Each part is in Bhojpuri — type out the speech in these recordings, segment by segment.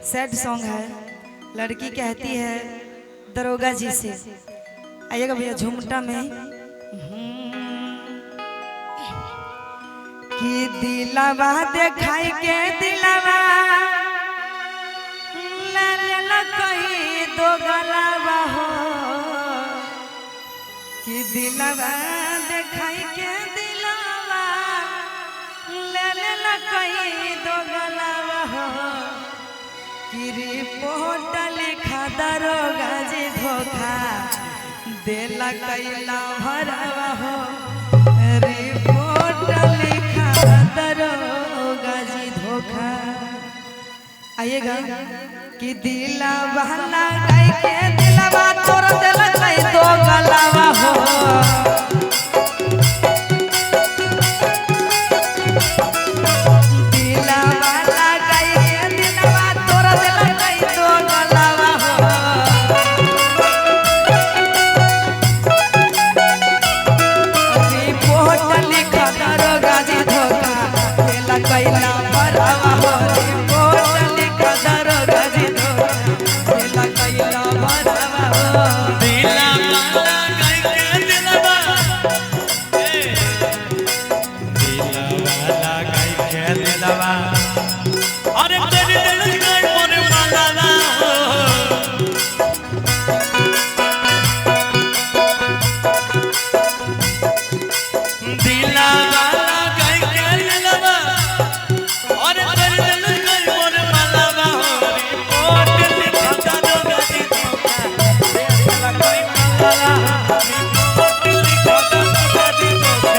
सैड सॉन्ग है। लड़की कहती है दरोगा जी से, आइएगा भैया झुमटा में, कि दिलावा देखाई के दिलावा कहीं दो गलावा हो, कि दिलावा देखाई के दिलावा कहीं दो गलावा हो, कि रिपोर्ट लिखा दरोगा जी धोखा देला कैला भरवा हो, रिपोर्ट लिखा दरोगा जी धोखा। आइएगा कि दिला बहला गाय के दिलवा तोड़ देला कई दो गलावा हो, दिला बहला गाय के दिलवा तोड़ देला कई दो गलावा हो, रिपोर्ट लिखा दरोगा जी धोखा देला कैला भरवा हो, रिपोर्ट लिखा दरोगा जी धोखा देला कैला भरवा हो। दिला वाला गाय के दिलवा, दिला वाला गाय के दिलवा, अरे तेरे दिल का मोरे माला हो, दिला वाला गाय के दिलवा, अरे तेरे दिल का मोरे माला हो, रिपोर्ट लिखा दरोगा जी धोखा देला कोई माला हो, रिपोर्ट लिखा दरोगा जी धोखा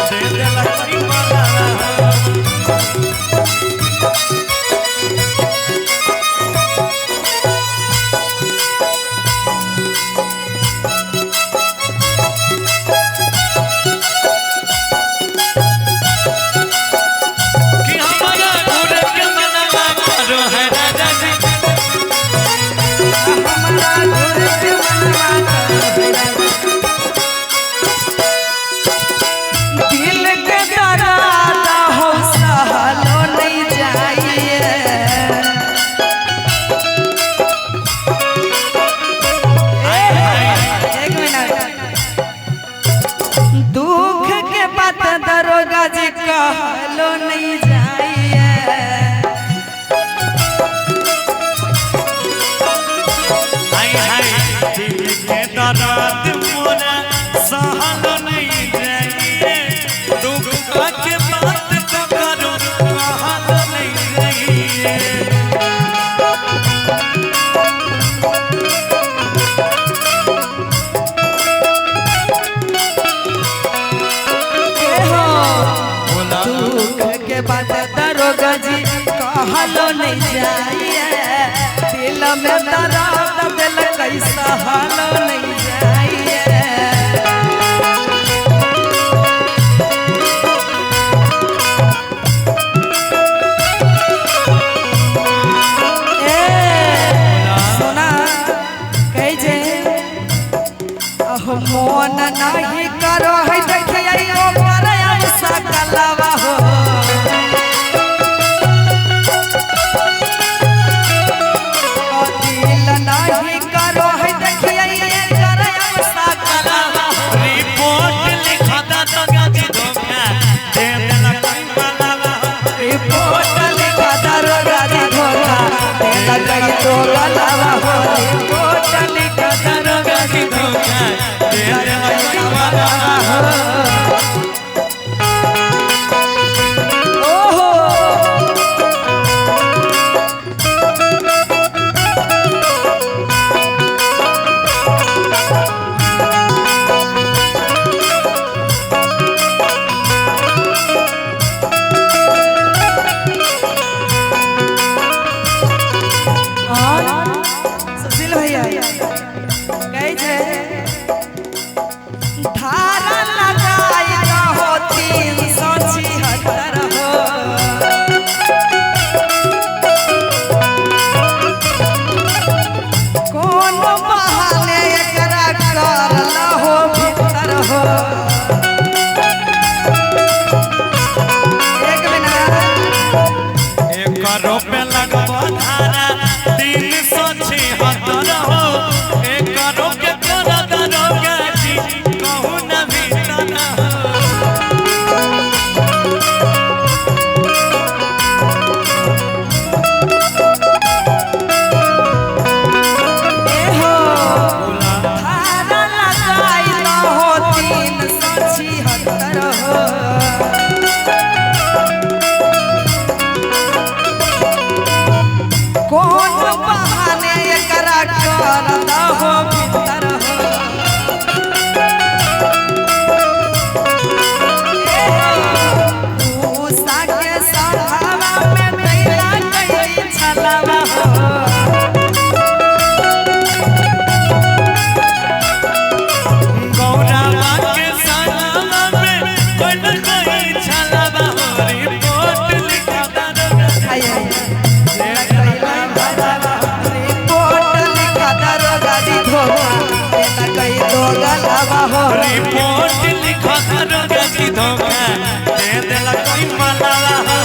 देला कोई माला हो। कि हमारा घूर के मनवा करो है राजा जी, हमारा घोर के मनवा करो, दिल के दर्द हो सहलो नहीं जाइए, एक मिनट, दुख के बात दरोगा जी कहलो नहीं जाइए, हाय हाय दिल के दर्द मोरा सहल नहीं जाइए, दुख के बात तो करो कहल नहीं जाइए। ए हो बोला दुख के बात दरोगा जी कहलो नहीं जाइए, दिल में दर्द दिल कैसा हालो नहीं जाइए, सुना कह जे मोन नहीं करो है देखिए ओकर अवसा कलावा हो, दिल नहीं करो है देखिए एकर अवसा कलावा हो, रिपोर्ट लिखा दरोगा जी धोखा देला कोई माला हो, रिपोर्ट लिखा दरोगा जी धोखा देला कई दो गलावा हो, रिपोर्ट लिखा दरोगा जी धोखा देला कोई माला हो। कौन बहाने एकरा कर दहो भीतर हो उषा के सभावा में दैला कई छलावा हो गौरावा के सनावा में कोई कोई छलावा हो रिपोर्ट लिखा दारोगा आया रिपोर्ट लिखा दारोगा जी धोखा देला कई दो गलावा हो रिपोर्ट लिखा दारोगा जी धोखा दे देला कोई मलावा हो